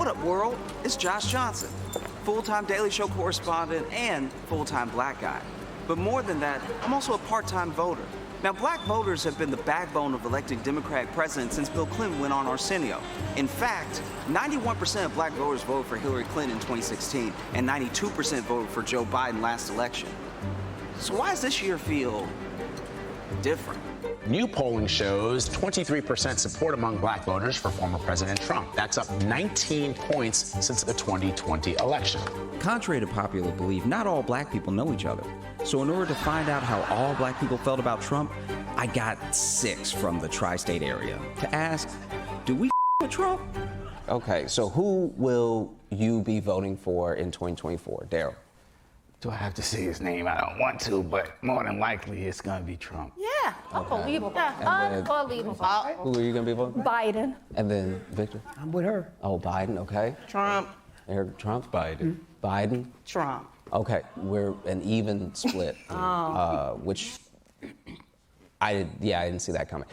What up, world? It's Josh Johnson, full-time Daily Show correspondent and full-time black guy. But more than that, I'm also a part-time voter. Now, black voters have been the backbone of electing Democratic presidents since Bill Clinton went on Arsenio. In fact, 91% of black voters voted for Hillary Clinton in 2016, and 92% voted for Joe Biden last election. So why does this year feel different? New polling shows 23% support among black voters for former President Trump. That's up 19 points since the 2020 election. Contrary to popular belief, not all black people know each other. So in order to find out how all black people felt about Trump, I got 6 from the tri-state area to ask, do we with Trump? Okay, so who will you be voting for in 2024? Daryl? Do I have to say his name? I don't want to, but more than likely it's going to be Trump. Yeah, unbelievable. Yeah, unbelievable. Who are you going to be voting for? Biden. And then Victor? I'm with her. Oh, Biden, okay. Trump. Trump? Biden. Biden? Trump. Okay, we're an even split, which I didn't see that coming.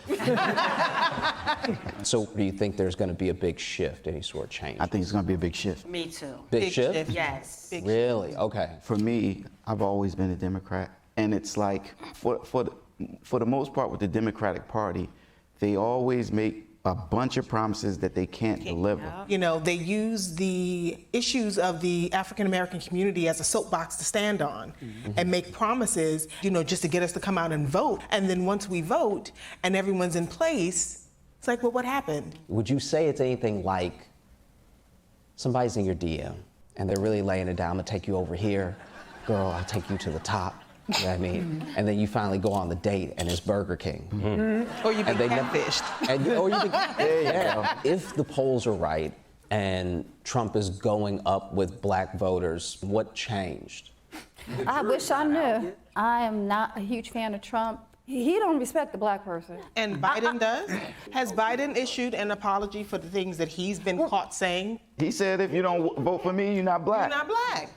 So do you think there's going to be a big shift, any sort of change? I think it's going to be a big shift. Me too. Big shift? Yes. Big Really? Okay. For me, I've always been a Democrat, and it's like, for the most part with the Democratic Party, they always make a bunch of promises that they can't deliver. You know, they use the issues of the African American community as a soapbox to stand on and make promises, you know, just to get us to come out and vote. And then once we vote and everyone's in place, it's like, well, what happened? Would you say it's anything like somebody's in your DM and they're really laying it down, I'm gonna take you over here, girl, I'll take you to the top. You know what I mean? And then you finally go on the date and it's Burger King. Or you be catfished. If the polls are right and Trump is going up with black voters, what changed? I wish I knew. I am not a huge fan of Trump. He don't respect the black person. And Biden does? Has Biden issued an apology for the things that he's been caught saying? He said, if you don't vote for me, you're not black. You're not black.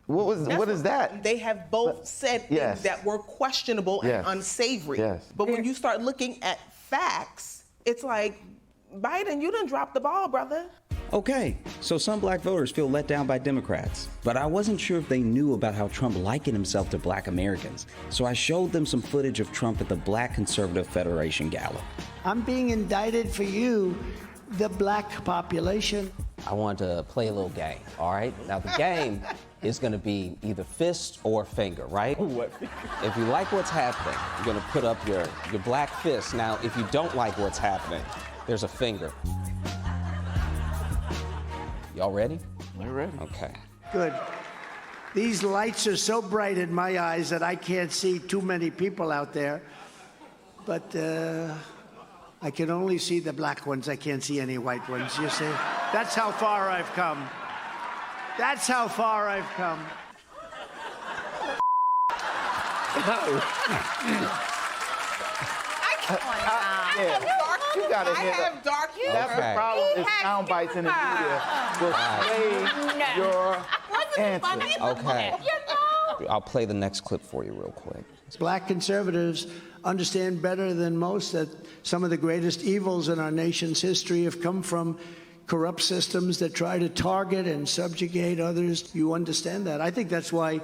What is that? They have both said things that were questionable and unsavory. Yes. But when you start looking at facts, it's like, Biden, you done dropped the ball, brother. Okay, so some black voters feel let down by Democrats, but I wasn't sure if they knew about how Trump likened himself to black Americans. So I showed them some footage of Trump at the Black Conservative Federation Gala. I'm being indicted for you, the black population. I want to play a little game, all right? Now the game is gonna be either fist or finger, right? What? If you like what's happening, you're gonna put up your black fist. Now, if you don't like what's happening, there's a finger. Y'all ready? We're ready. Okay. Good. These lights are so bright in my eyes that I can't see too many people out there. But I can only see the black ones. I can't see any white ones, you see? That's how far I've come. That's how far I've come. You gotta hear have dark humor. That's the problem. Is sound bites in the media will sway your answer. Okay. I'll play the next clip for you real quick. Black conservatives understand better than most that some of the greatest evils in our nation's history have come from corrupt systems that try to target and subjugate others. You understand that. I think that's why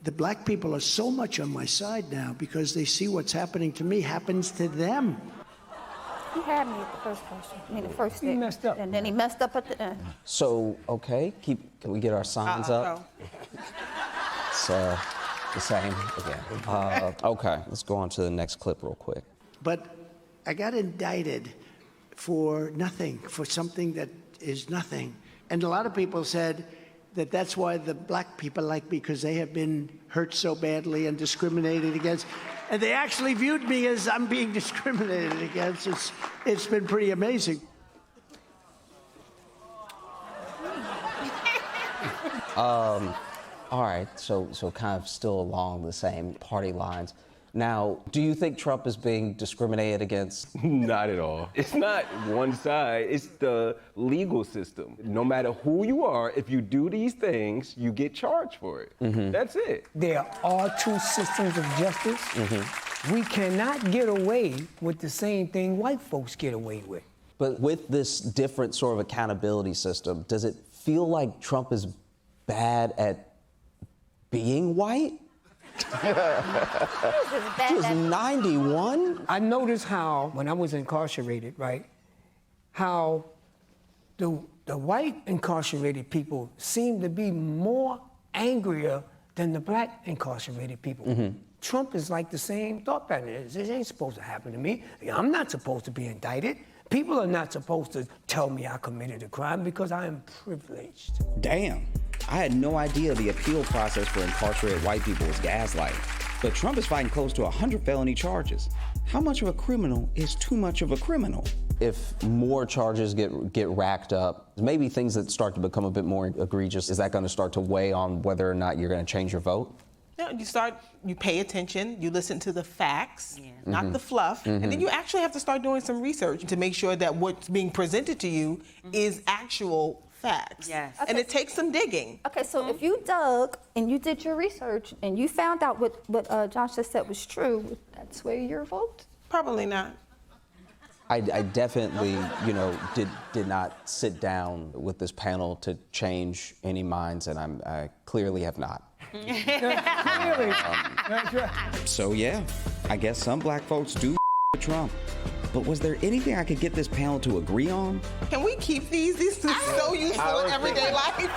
the black people are so much on my side now, because they see what's happening to me happens to them. He had me at the first question. I mean, the first He messed up. And then he messed up at the end. So, okay, can we get our signs up? It's the same again. Okay, let's go on to the next clip real quick. But I got indicted for nothing, for something that is nothing. And a lot of people said that that's why the black people like me, because they have been hurt so badly and discriminated against. And they actually viewed me as I'm being discriminated against. It's been pretty amazing. All right, so kind of still along the same party lines. Now, do you think Trump is being discriminated against? Not at all. It's not one side, it's the legal system. No matter who you are, if you do these things, you get charged for it. That's it. There are two systems of justice. We cannot get away with the same thing white folks get away with. But with this different sort of accountability system, does it feel like Trump is bad at being white? He was 91? I noticed how, when I was incarcerated, right, how the white incarcerated people seem to be more angrier than the black incarcerated people. Trump is like the same thought pattern. This ain't supposed to happen to me. I'm not supposed to be indicted. People are not supposed to tell me I committed a crime because I am privileged. Damn, I had no idea the appeal process for incarcerated white people was gaslighting. But Trump is fighting close to 100 felony charges. How much of a criminal is too much of a criminal? If more charges get racked up, maybe things that start to become a bit more egregious, is that going to start to weigh on whether or not you're going to change your vote? No, you pay attention, you listen to the facts, not the fluff, and then you actually have to start doing some research to make sure that what's being presented to you is actual facts. Yes. And it takes some digging. Okay, so if you dug and you did your research and you found out what Josh just said was true, would that sway your vote? Probably not. I definitely, did not sit down with this panel to change any minds, and I clearly have not. So yeah, I guess some black folks do with Trump. But was there anything I could get this panel to agree on? Can we keep these? These are so useful in everyday life. I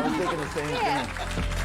was thinking the same thing.